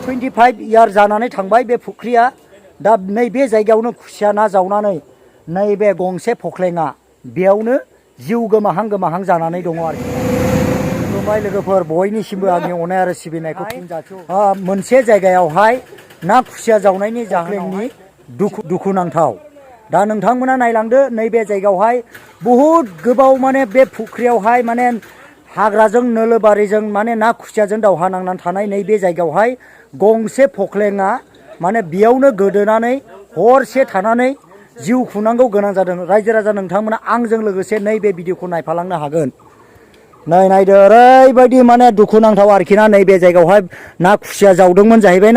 25 year जानानै थांबाय बे फुख्रिया दा नैबे जायगायावनो खुसिया ना जावनानै नैबे गंसे फख्लेङा बेयावनो जिउ गोमाहां जानानै दङ आरो खुलुमबाय लोगोफोर बयनिसिमबो आंनि अननाय आरो सिबिनायखौ मोनसे जायगायावहाय ना खुसिया जावनायनि जाहोननि दुखुनांथाव दा नोंथांमोना नायलांदो नैबे जायगायावहाय बहुद गोबाव माने बे फुख्रियावहाय माने हाग्राजों नोलोबारिजों माने ना खुसियाजों दावहा नांनानै थानाय नैबे जायगायावहाय गंसे फख्लेङा माने बेयावनो गोदोनानै हरसे थानानै जिउ खुंनांगौ गोनां जादों। रायजो राजा नोंथांमोना आंजों लोगोसे नैबे भिडिअखौ नायफालांनो हागोन। नायदो ओरैबायदि माने दुखुनांथाव आरोखि ना नैबे जायगायावहाय ना खुसिया जावदोंमोन जाहैबाय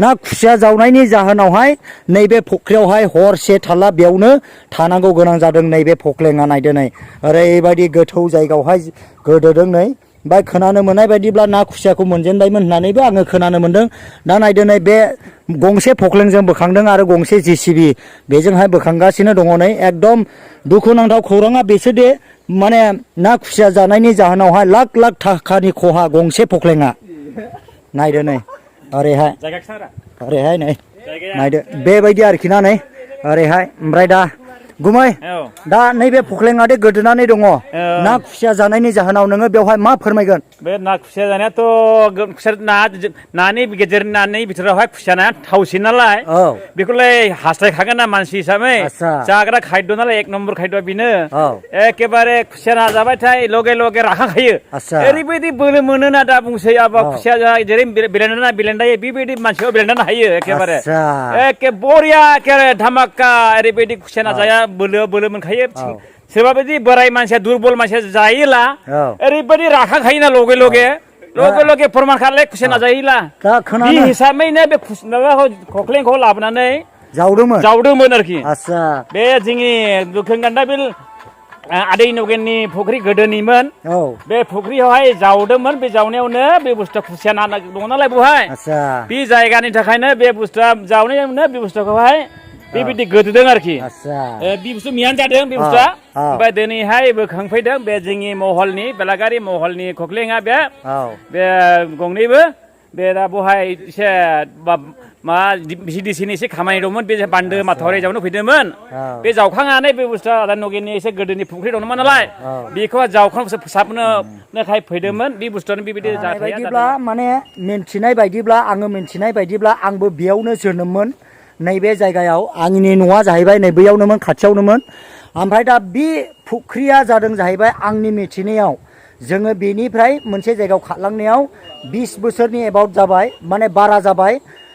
ना खुसिया जावनायनि जाहोनावहाय नैबे फख्रियावहाय हरसे थाला बेयावनो थानांगौ गोनां जादों। नैबे फख्लेङा नायदो नै ओरैबायदि गोथौ जायगायावहाय गोदोदों नै ओमफ्राय खोनानो मोननाय बायदिब्ला ना खुसियाखौ मोनजेनबायमोन होननानैबो आङो खोनानो मोन्दों। दा नायदो नै बे गंसे फख्लेंजों बोखांदों आरो गंसे जेसिबि बेजोंहाय बोखांगासिनो दङ। नै एकदम दुखुनांथाव खौराङा बेसोदि माने ना खुसिया जानायनि जाहोनावहाय लाख लाख थाखानि खहा गंसे फख्लेङा नायदो नै ओरैहाय नै नायदो बेबायदि आरोखि ना नै ओरैहाय ओमफ्राय दा गुमै दा नैबे फख्लेङादि गोदोनानै दङ ना खुसिया जानायनि जाहोनाव नोङो बेवहाय मा फोरमायगोन? बे ना खुसिया जानायाथ' नानि बिथोरावहाय खुसिया नाया थावसिन नालाय बेखौलाय हास्थायखागोन ना मानसि हिसाबै जाग्रा खायद' नालाय एक नम्बर खायद' बेनो एखेबारे खुसिया ना जाबायथाय लगे लगे राखांखायो। ओरैबायदि बोलो मोनोना दा बुंसै आबा खुसिया जेरै बेलेन्दायो बेबायदि मानसियाव बेलेन्दानो हायो एखेबारे एखे बरिया एखे धामाका ओरैबायदि खुसिया ना जाया बोलो मोनखायो। सोरबा बायदि बोराय मानसिया दुरबल मानसिया जायोला ओरैबायदि राखांखायोना लगे लगे फोरमान खालाय खुसिया ना जायोला बे हिसाबैनो बे फख्लेंखौ लाबोनानै जावदोंमोन आरोखि। बे जोंनि दुखोन गान्दा बिल आदै नगेननि फुख्रि गोदोनिमोन बे फुख्रियावहाय जावदोंमोन। बे जावनायावनो बे बुस्थुआ खुसिया ना दङ नालाय बेवहाय बे जायगानि थाखायनो बे बुस्थुआ जावनायावनो बे बुस्थुखौहाय बेबायदि गोदोदों आरोखि। बे बुस्थु मियानो जादों बे बुस्थुआ। ओमफ्राय दिनैहाय बोखांफैदों बे जोंनि महलनि बेलागारि महलनि खख्लेङा बे गंनैबो बे दा बहाय एसे मा भिडिसिनि एसे खामानि दंमोन बे बान्दो माथावरि जावनो फैदोंमोन। बे जावखांनानै बे बुस्थुआ आदा नगेननि एसे गोदोनि फुख्रि दंमोन नालाय बेखौ जावखांनासो फोसाबनो फैदोंमोन। बे बुस्थुआनो बेबायदि जाथाया माने मिन्थिनाय बायदिब्ला आंबो बेयावनो जोनोममोन। नैबे जायगायाव आंनि न'आ जाहैबाय नै बैयावनोमोन खाथियावनोमोन। ओमफ्राय दा बे फुख्रिया जादों जाहैबाय आंनि मिथिनायाव जोङो बेनिफ्राय मोनसे जायगायाव खारलांनायाव 20 बोसोरनि एबाउट जाबाय माने बारा जाबाय।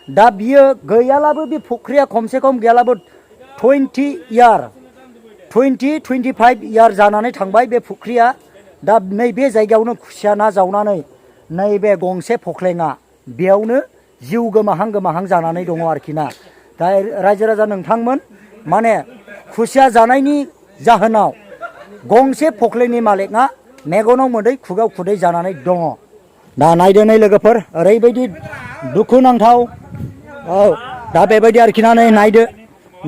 दा बियो गैयालाबो बे फुख्रिया खमसे खम गैयालाबो 25 इयार जानानै थांबाय बे फुख्रिया दा नैबे जायगायावनो खुसिया ना जावनानै नैबे गंसे फख्लेङा बेयावनो जिउ गोमाहां जानानै दङ आरोखि ना। दा रायजो राजा नोंथांमोन माने खुसिया जानायनि जाहोनाव गंसे फख्लेंनि मालिकआ मेगनाव मोदै खुगायाव खुदै जानानै दङ। दा नायदो नै लोगोफोर ओरैबायदि दुखुनांथाव दा बेबायदि आरोखि ना नै नायदो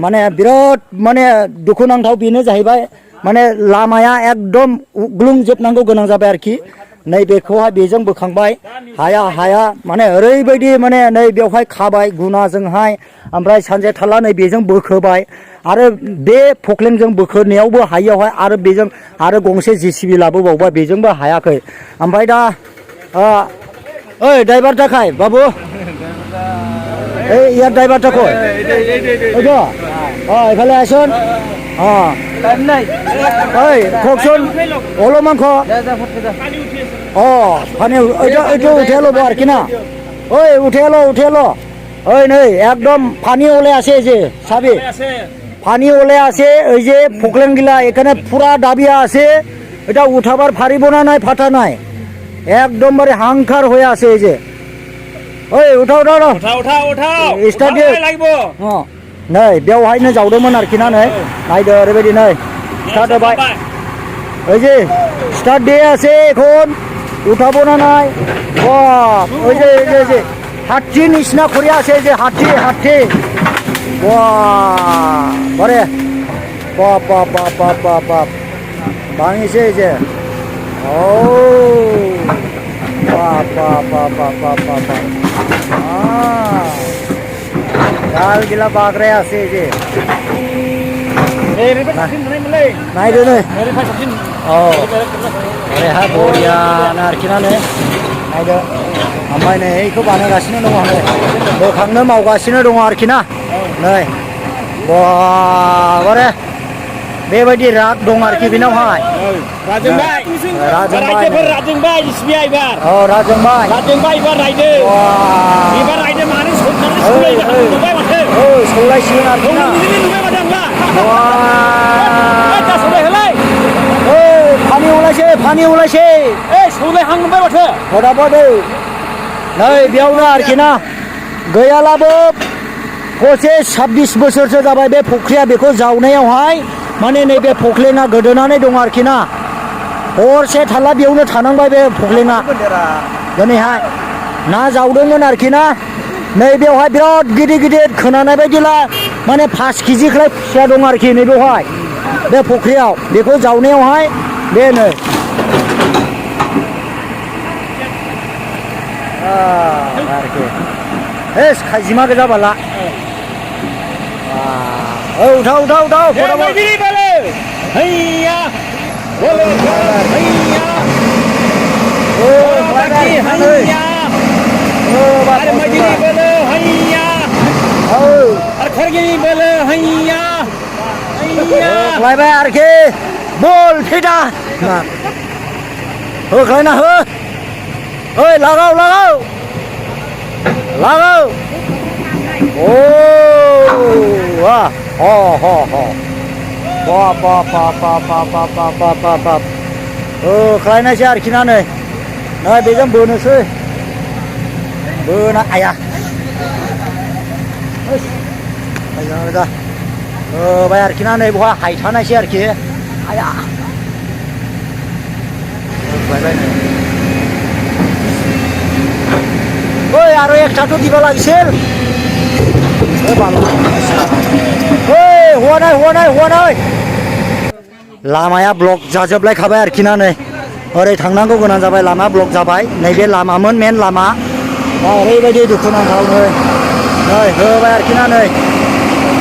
माने बिराद माने दुखुनांथाव बेनो जाहैबाय माने लामाया एकदम उग्लुंजोबनांगौ गोनां जाबाय आरोखि। नै बेखौहाय बेजों बोखांबाय हाया माने ओरैबायदि माने नै बेवहाय खाबाय गुनाजोंहाय ओमफ्राय सानसे थाला नै बेजों बोखोबाय आरो बे फख्लेंजों बोखोनायावबो हायियावहाय आरो बेजों आरो गंसे जेसिबि लाबोबावबाय बेजोंबो हायाखै। ओमफ्राय दा ओइ ड्राइभार थाखाय बाबु ইয়ার ড্রাইভারটা কই ওই তো এখানে আসুন ওই ককশন ওলো মাংস পানি ওইটা উঠে এলো আর কি না ওই উঠে এলো ওই নেই একদম পানি ওলে আসে যে সাবি পানি ওলে আসে ওই যে ফকলেন গিলা এখানে পুরা ডাবিয়া আছে এটা উঠাবার ফারিব না নাই ফাটা নাই একদমবারে হাংখার হয়ে আছে এই যে ওই উঠাও স্টার্ট नै बेवहायनो जावदोंमोन आरोखि ना नै नायदो ओरैबायदि नै स्टार्ट होबाय ওই যে स्टार्ट দিয়ে আছে এখন উঠাবো না নাই ওই যে হাঁটি নিচিনা করে আছে যে হাঁটি বারে বাপ ভাঙিছে এই যে ও बाप बाप बाप बाप बाप बाप बाप गाल गिला बाग रहा से जे नायदो नै औ ओरैहाय बरिया आरोखिना नै नायदो ओमफ्राय नै बेखौ बानायगासिनो दङ नै बोखांनो मावगासिनो दङ आरोखि ना नै बारे बेबायदि राग दं आरोखि बेनावहाय राजोंबाय SBI एबार औ राजोंबाय एबार रायदो एबार रायदो मानो सौनानै नुबाय माथो औ सौलायसिगोन आरोखि ना नुबाय माथो आंला दा सौलाय होलाय फानि हलायसै सौलायहां नुबाय माथो फटाफट नै बेयावनो आरोखि ना गैयालाबो गसे 26 बोसोरसो जाबाय बे फुख्रिया बेखौ जावनायावहाय माने नैबे फख्लेङा गोदोनानै दं आरोखि ना हरसे थाला बेयावनो थानांबाय बे फख्लेङा दिनैहाय ना जावदोंमोन आरोखि ना नैबेयावहाय बिराद गिदिर गिदिर खोनानाय बायदिला माने 5 केजिख्लाय खुसिया दं आरोखि नैबेवहाय बे फख्रियाव बेखौ जावनायावहाय बे नै आरोखि खाइजिमा गोजा बाला औ उठाव हैया लायबाय आरोखि बल फिदा होख्लायना हो ओइ लागाव ओ खालायनायसै आरोखि ना नै बेजों बोनोसै बोना आया होबाय आरोखि ना नै बहा हायथानायसै आरोखि आया ओइ आरो एकटाथ' दिबा লাগিছিল हौवानाय लामाया ब्लक जाजोबलायखाबाय आरोखि ना नै ओरै थांनांगौ गोनां जाबाय लामा ब्लक जाबाय नैबे लामामोन मेन लामा ओरैबायदि दुखुनांथाव नै होबाय आरोखि ना नै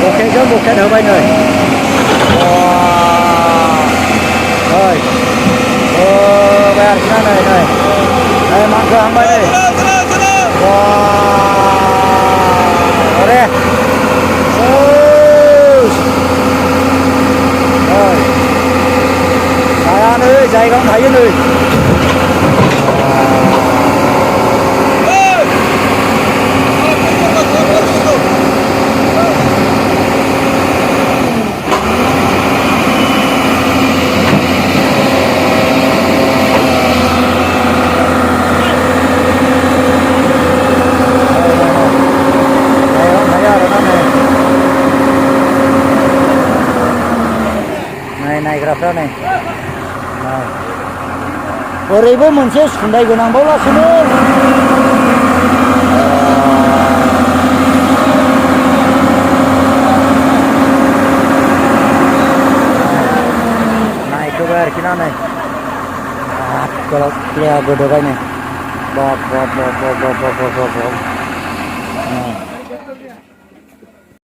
बकेटजों बकेट होबाय नै होबाय आरोखि ना नै मानखोहांबाय नै अरे जाया नै जायगायावनो थायो नै नायग्राफ्रा नै ओरैबो मोनसे सुन्दाय गोनांबावलासोनो नायखोबाय आरोखि ना नै गोलाव प्लेया गोदोबाय नै बाप